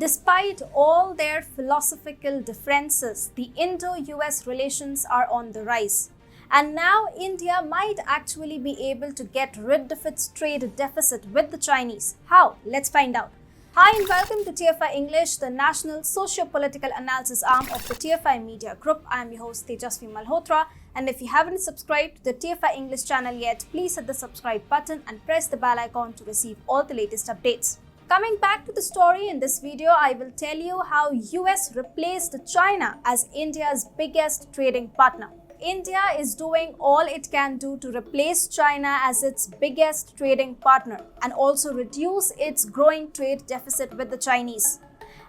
Despite all their philosophical differences, the Indo-US relations are on the rise. And now India might actually be able to get rid of its trade deficit with the Chinese. How? Let's find out. Hi and welcome to TFI English, the national socio-political analysis arm of the TFI Media Group. I am your host Tejasvi Malhotra, and if you haven't subscribed to the TFI English channel yet, please hit the subscribe button and press the bell icon to receive all the latest updates. Coming back to the story, in this video, I will tell you how US replaced China as India's biggest trading partner. India is doing all it can do to replace China as its biggest trading partner and also reduce its growing trade deficit with the Chinese.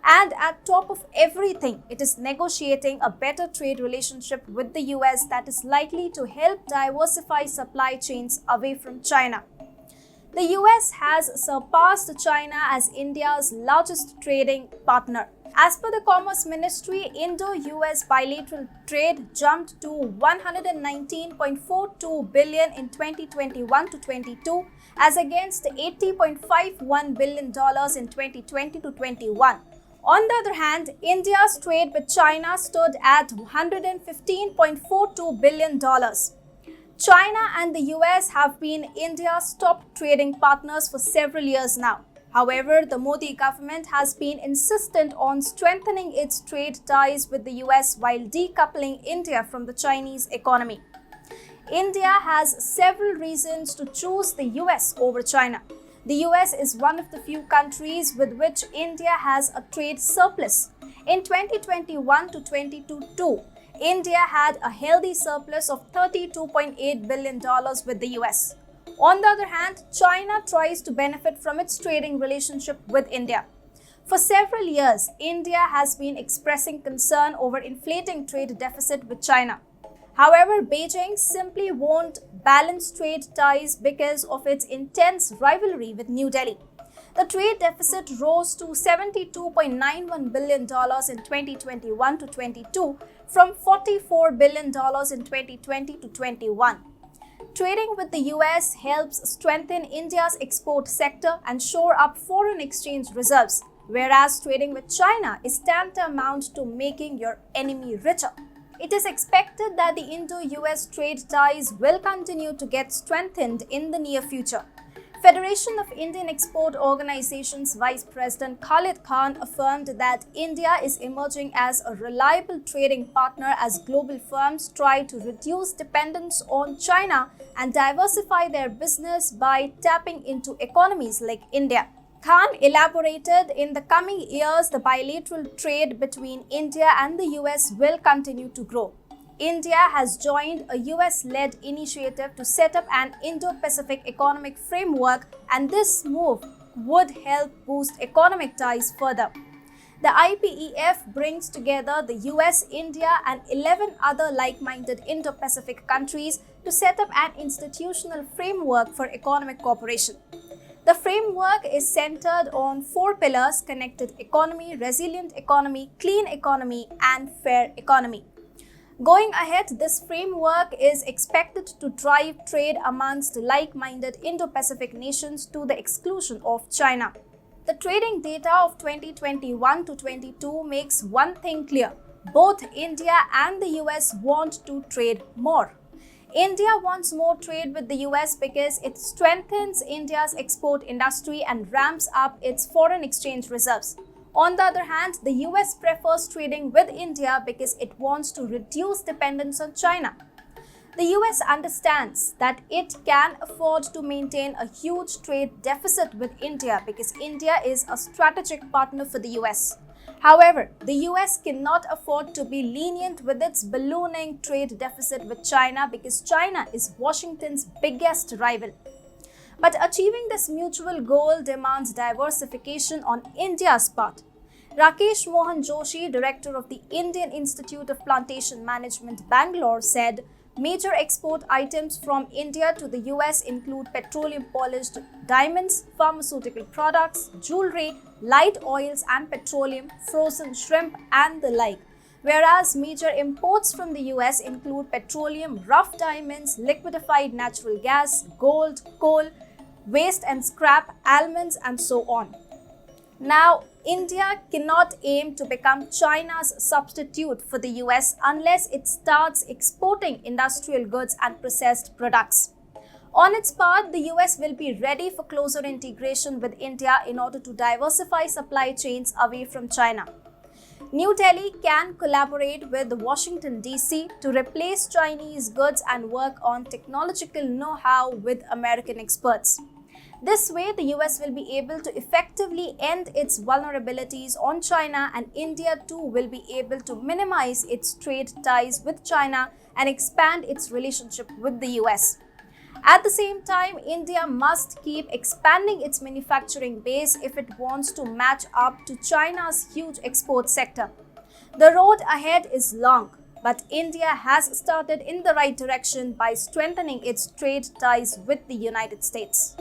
And at top of everything, it is negotiating a better trade relationship with the US that is likely to help diversify supply chains away from China. The US has surpassed China as India's largest trading partner. As per the Commerce Ministry, Indo-US bilateral trade jumped to $119.42 billion in 2021 to 22, as against $80.51 billion in 2020 to 21. On the other hand, India's trade with China stood at $115.42 billion. China and the US have been India's top trading partners for several years now. However, the Modi government has been insistent on strengthening its trade ties with the US while decoupling India from the Chinese economy. India has several reasons to choose the US over China. The US is one of the few countries with which India has a trade surplus. In 2021 to 22, India had a healthy surplus of $32.8 billion with the US. On the other hand, China tries to benefit from its trading relationship with India. For several years, India has been expressing concern over inflating trade deficit with China. However, Beijing simply won't balance trade ties because of its intense rivalry with New Delhi. The trade deficit rose to $72.91 billion in 2021 to 22 from $44 billion in 2020 to 21. Trading with the US helps strengthen India's export sector and shore up foreign exchange reserves, whereas trading with China is tantamount to making your enemy richer. It is expected that the Indo-US trade ties will continue to get strengthened in the near future. Federation of Indian Export Organizations Vice President Khalid Khan affirmed that India is emerging as a reliable trading partner as global firms try to reduce dependence on China and diversify their business by tapping into economies like India. Khan elaborated, in the coming years, the bilateral trade between India and the US will continue to grow. India has joined a US-led initiative to set up an Indo-Pacific economic framework, and this move would help boost economic ties further. The IPEF brings together the US, India, and 11 other like-minded Indo-Pacific countries to set up an institutional framework for economic cooperation. The framework is centered on 4 pillars: connected economy, resilient economy, clean economy, and fair economy. Going ahead, this framework is expected to drive trade amongst like-minded Indo-Pacific nations to the exclusion of China. The trading data of 2021 to 22 makes one thing clear: both India and the US want to trade more. India wants more trade with the US because it strengthens India's export industry and ramps up its foreign exchange reserves. On the other hand, the US prefers trading with India because it wants to reduce dependence on China. The US understands that it can afford to maintain a huge trade deficit with India because India is a strategic partner for the US. However, the US cannot afford to be lenient with its ballooning trade deficit with China because China is Washington's biggest rival. But achieving this mutual goal demands diversification on India's part. Rakesh Mohan Joshi, director of the Indian Institute of Plantation Management, Bangalore, said, "Major export items from India to the US include petroleum polished diamonds, pharmaceutical products, jewelry, light oils and petroleum, frozen shrimp, and the like. Whereas major imports from the US include petroleum, rough diamonds, liquefied natural gas, gold, coal, waste and scrap, almonds, and so on." Now, India cannot aim to become China's substitute for the US unless it starts exporting industrial goods and processed products. On its part, the US will be ready for closer integration with India in order to diversify supply chains away from China. New Delhi can collaborate with Washington DC to replace Chinese goods and work on technological know-how with American experts. This way, the US will be able to effectively end its vulnerabilities on China, and India too will be able to minimize its trade ties with China and expand its relationship with the US. At the same time, India must keep expanding its manufacturing base if it wants to match up to China's huge export sector. The road ahead is long, but India has started in the right direction by strengthening its trade ties with the United States.